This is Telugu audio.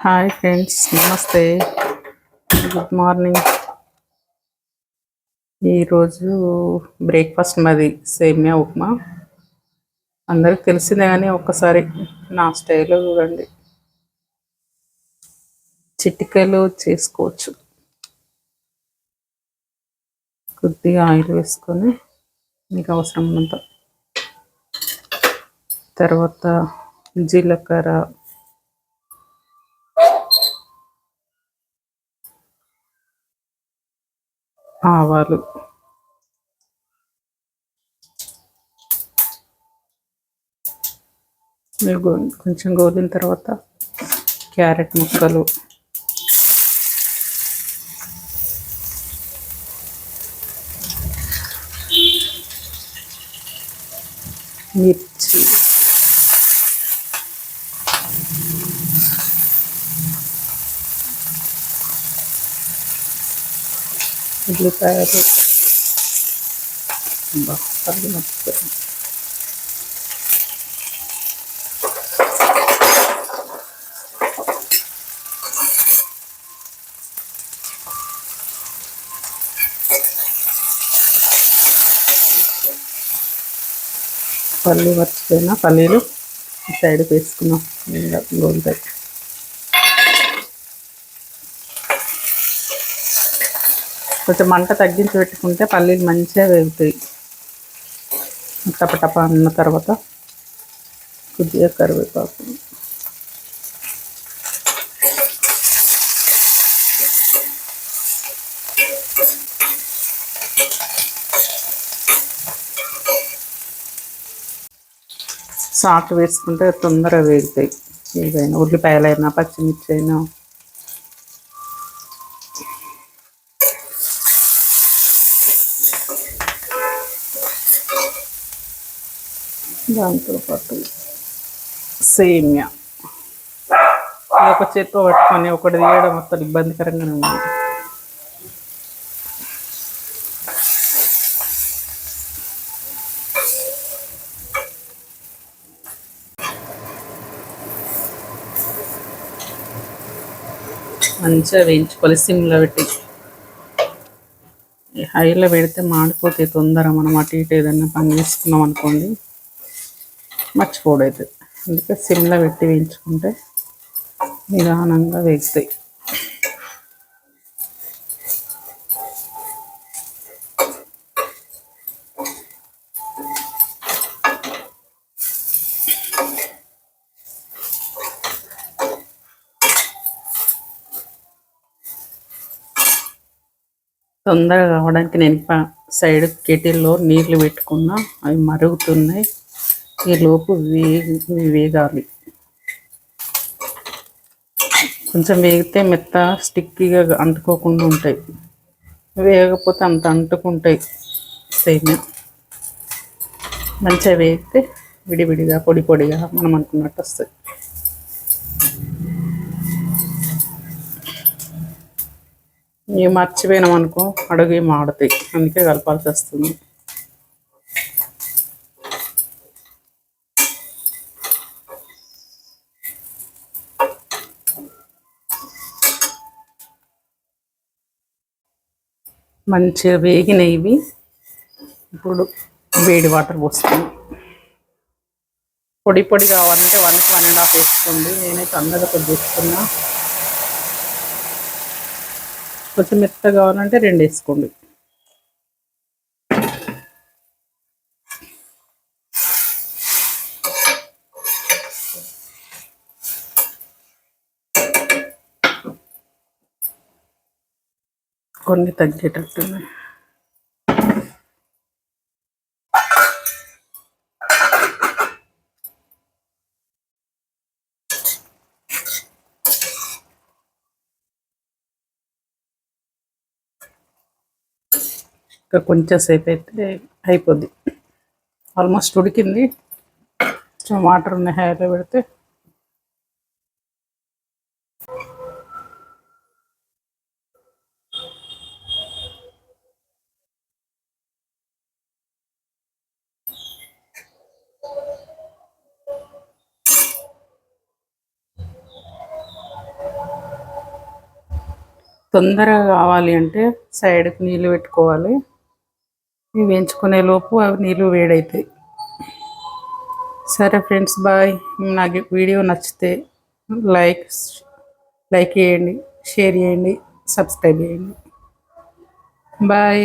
హాయ్ ఫ్రెండ్స్, నమస్తే. Good morning. ఈరోజు బ్రేక్ఫాస్ట్ మాది సేమియా ఉప్మా. అందరికి తెలిసిందే కానీ ఒక్కసారి నా స్టైల్లో చూడండి. చిటికెలో చేసుకోవచ్చు. కొద్దిగా ఆయిల్ వేసుకొని మీకు అవసరం ఉన్నంత, తర్వాత జీలకర్ర, ఆవాలు, కొంచెం గోలిన తర్వాత క్యారెట్ ముక్కలు, మిర్చి, ఉల్లిపాయలు, పల్లి మర్చిపోయాను, పల్లీలు సైడ్ వేసుకున్నాం. గోల్తాయి. కొంచెం మంట తగ్గించి పెట్టుకుంటే పల్లీలు మంచిగా వేగుతాయి. టపటప అన్న తర్వాత కొద్దిగా కరివేపాకు, సాల్ట్ వేసుకుంటే తొందరగా వేగుతాయి. ఏదైనా ఉల్లిపాయలైనా పచ్చిమిర్చి అయినా. దాంతోపాటు సేమియా ఒక చేత్తో పట్టుకొని ఒకటి తీయడం మొత్తం ఇబ్బందికరంగానే ఉంది. మంచిగా వేయించుకోవాలి సిమ్లో పెట్టి. హైలో పెడితే మాడిపోతే తొందర. మనం అటు ఇటు ఏదైనా పని చేసుకున్నాం అనుకోండి, మర్చిపోడైతే. అందుకే సిమ్లో పెట్టి వేయించుకుంటే నిదానంగా వేగుతాయి. తొందరగా కావడానికి నేను సైడ్ కెటిల్లో నీళ్ళు పెట్టుకున్నా, అవి మరుగుతున్నాయి. ఈలోపు వేగాలి. కొంచెం వేగితే మెత్త స్టిక్కీగా అంటుకోకుండా ఉంటాయి. వేగకపోతే అంత అంటుకుంటాయి. సేమియా మంచిగా వేగితే విడివిడిగా పొడి పొడిగా మనం అనుకున్నట్టు వస్తుంది. ఇవి మర్చిపోయినాం అనుకో అడుగు మాడుతాయి. అందుకే కలపాల్సి వస్తుంది. మంచిగా వేగినవి. ఇప్పుడు వేడి వాటర్ పోస్తాను. పొడి పొడి కావాలంటే 1 to 1.5 వేసుకోండి. నేనైతే అందరూ కొద్ది వేసుకున్నా. కొంచెం మెత్తగా కావాలంటే 2 వేసుకోండి. కొన్ని తగ్గేటట్టున్నాయి. ఇంకా కొంచెం సేపు అయితే అయిపోద్ది. ఆల్మోస్ట్ ఉడికింది. కొంచెం వాటర్ ఉన్న హైలో పెడితే తొందరగా కావాలి అంటే సైడ్కి నీళ్ళు పెట్టుకోవాలి. ఇవి వేయించుకునే లోపు అవి నీళ్ళు వేడవుతాయి. సరే ఫ్రెండ్స్, బాయ్. నాకు వీడియో నచ్చితే లైక్ చేయండి, షేర్ చేయండి, సబ్స్క్రైబ్ చేయండి. బాయ్.